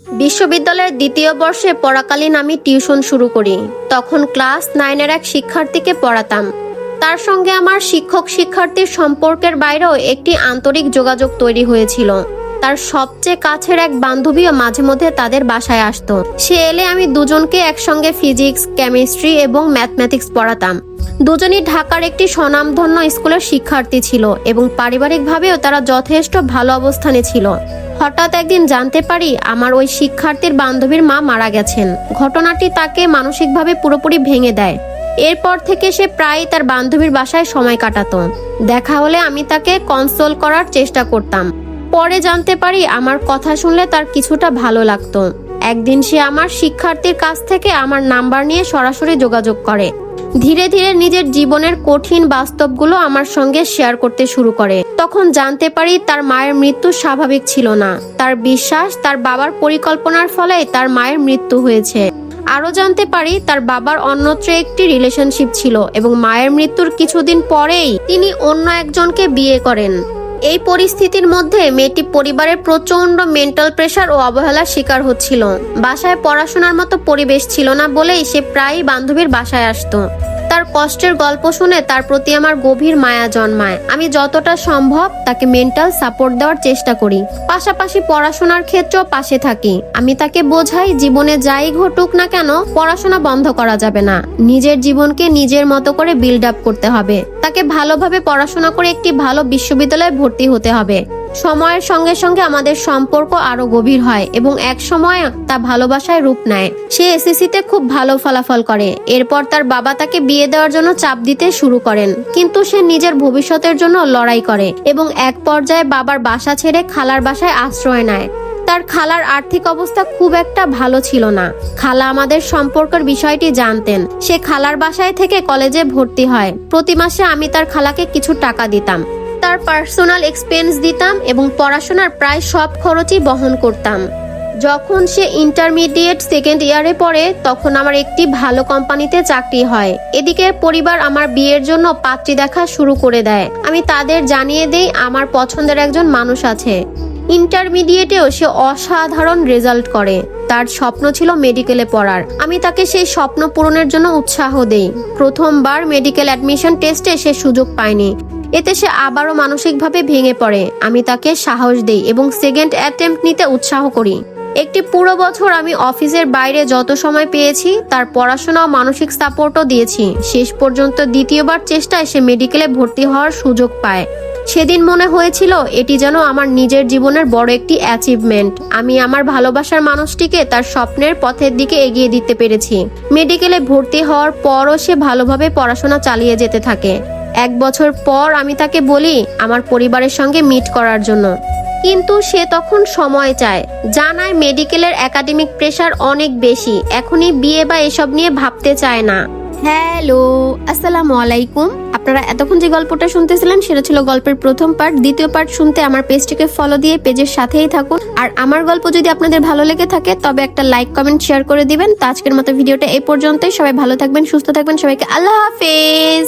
বিশ্ববিদ্যালয়ের দ্বিতীয় বর্ষে পড়াকালীন আমি টিউশন শুরু করি। তখন ক্লাস 9-এর এক শিক্ষার্থীকে পড়াতাম। তার সঙ্গে আমার শিক্ষক শিক্ষার্থীর সম্পর্কের বাইরেও একটি আন্তরিক যোগাযোগ তৈরি হয়েছিল। তার সবচেয়ে কাছের এক বান্ধবীও মাঝে মধ্যে তাদের বাসায় আসতো। সে এলে আমি দুজনকে একসঙ্গে ফিজিক্স, কেমিস্ট্রি এবং ম্যাথমেটিক্স পড়াতাম। দুজনই ঢাকার একটি স্বনামধন্য স্কুলের শিক্ষার্থী ছিল এবং পারিবারিকভাবেও তারা যথেষ্ট ভালো অবস্থানে ছিল। হঠাৎ একদিন জানতে পারি আমার ওই শিক্ষার্থীর বান্ধবীর মা মারা গেছেন। ঘটনাটি তাকে মানসিকভাবে পুরোপুরি ভেঙে দেয়। এরপর থেকে সে প্রায়ই তার বান্ধবীর বাসায় সময় কাটাতো। দেখা হলে আমি তাকে কনসোল করার চেষ্টা করতাম। পরে জানতে পারি আমার কথা শুনলে তার কিছুটা ভালো লাগতো। একদিন সে আমার শিক্ষার্থীর কাছ থেকে আমার নাম্বার নিয়ে সরাসরি যোগাযোগ করে। ধীরে ধীরে নিজের জীবনের কঠিন বাস্তবগুলো আমার সঙ্গে শেয়ার করতে শুরু করে। তখন জানতে পারি তার মায়ের মৃত্যু স্বাভাবিক ছিল না। তার বিশ্বাস তার বাবার পরিকল্পনার ফলে তার মায়ের মৃত্যু হয়েছে। আরও জানতে পারি তার বাবার অন্যত্র একটি রিলেশনশিপ ছিল এবং মায়ের মৃত্যুর কিছুদিন পরেই তিনি অন্য একজনকে বিয়ে করেন। এই পরিস্থিতির মধ্যে মেয়েটি পরিবারের প্রচন্ড মেন্টাল প্রেসার ও অবহেলার শিকার হচ্ছিল। বাসায় পড়াশোনার মতো পরিবেশ ছিল না বলেই সে প্রায়ই বান্ধবীর বাসায় আসতো। তার কষ্টের গল্প শুনে তার প্রতি আমার গভীর মায়া জন্মায়। আমি যতটা সম্ভব তাকে মেন্টাল সাপোর্ট দেওয়ার চেষ্টা করি, পাশাপাশি পড়াশোনার ক্ষেত্রেও পাশে থাকি। আমি তাকে বোঝাই জীবনে যাই ঘটুক না কেন পড়াশোনা বন্ধ করা যাবে না। নিজের জীবনকে নিজের মতো করে বিল্ড আপ করতে হবে। তাকে ভালোভাবে পড়াশোনা করে একটি ভালো বিশ্ববিদ্যালয়ে ভর্তি হতে হবে। সময়ের সঙ্গে সঙ্গে আমাদের সম্পর্ক আরো গভীর হয় এবং এক সময় তা ভালোবাসায় রূপ নেয়। সে এসএসসিতে খুব ভালো ফলাফল করে। এরপর তার বাবা তাকে বিয়ে দেওয়ার জন্য চাপ দিতে শুরু করেন, কিন্তু সে নিজের ভবিষ্যতের জন্য লড়াই করে এবং এক পর্যায়ে বাবার বাসা ছেড়ে খালার বাসায় আশ্রয় নেয়। তার খালার আর্থিক অবস্থা খুব একটা ভালো ছিল না। খালা আমাদের সম্পর্কের বিষয়টি জানতেন। সে খালার বাসায় থেকে কলেজে ভর্তি হয়। প্রতি মাসে আমি তার খালাকে কিছু টাকা দিতাম, তার পার্সোনাল এক্সপেন্স দিতাম এবং পড়াশোনার প্রায় সব খরচই বহন করতাম। যখন সে ইন্টারমিডিয়েট সেকেন্ড ইয়ারে পড়ে তখন আমার একটি ভালো কোম্পানিতে চাকরি হয়। এদিকে পরিবার আমার বিয়ের জন্য পাত্রী দেখা শুরু করে দেয়। আমি তাদের জানিয়ে দেই আমার পছন্দের একজন মানুষ আছে। ইন্টারমিডিয়েটেও সে অসাধারণ রেজাল্ট করে। তার স্বপ্ন ছিল মেডিকেলে পড়ার। আমি তাকে সেই স্বপ্ন পূরণের জন্য উৎসাহ দেই। প্রথমবার মেডিকেল অ্যাডমিশন টেস্টে সে সুযোগ পায়নি। এতে সে আবারও মানসিকভাবে ভেঙে পড়ে। আমি তাকে সাহস দেই এবং সেকেন্ড অ্যাটেম্প্ট নিতে উৎসাহ করি। একটি পুরো বছর আমি অফিসের বাইরে যত সময় পেয়েছি তার পড়াশোনা ও মানসিক সাপোর্টও দিয়েছি। শেষ পর্যন্ত দ্বিতীয়বার চেষ্টায় সে মেডিকেলে ভর্তি হওয়ার সুযোগ পায়। সেদিন মনে হয়েছিল এটি যেন আমার নিজের জীবনের বড় একটি অ্যাচিভমেন্ট। আমি আমার ভালোবাসার মানুষটিকে তার স্বপ্নের পথের দিকে এগিয়ে দিতে পেরেছি। মেডিকেলে ভর্তি হওয়ার পরও সে ভালোভাবে পড়াশোনা চালিয়ে যেতে থাকে। 1 বছর পর আমি তাকে বলি আমার পরিবারের সঙ্গে মিট করার জন্য, কিন্তু সে তখন সময় চায়। জানায় মেডিকেলের একাডেমিক প্রেসার অনেক বেশি, এখনই বিয়ে বা এসব নিয়ে ভাবতে চায় না। হ্যালো, আসসালামু আলাইকুম। আপনারা এতক্ষণ যে গল্পটা শুনতেছিলেন সেটা ছিল গল্পের প্রথম পার্ট। দ্বিতীয় পার্ট শুনতে আমার পেজটিকে ফলো দিয়ে পেজের সাথেই থাকুন। আর আমার গল্প যদি আপনাদের ভালো লেগে থাকে তবে একটা লাইক, কমেন্ট, শেয়ার করে দিবেন। তো আজকের মতো ভিডিওটা এই পর্যন্তই। সবাই ভালো থাকবেন, সুস্থ থাকবেন। সবাইকে আল্লাহ হাফেজ।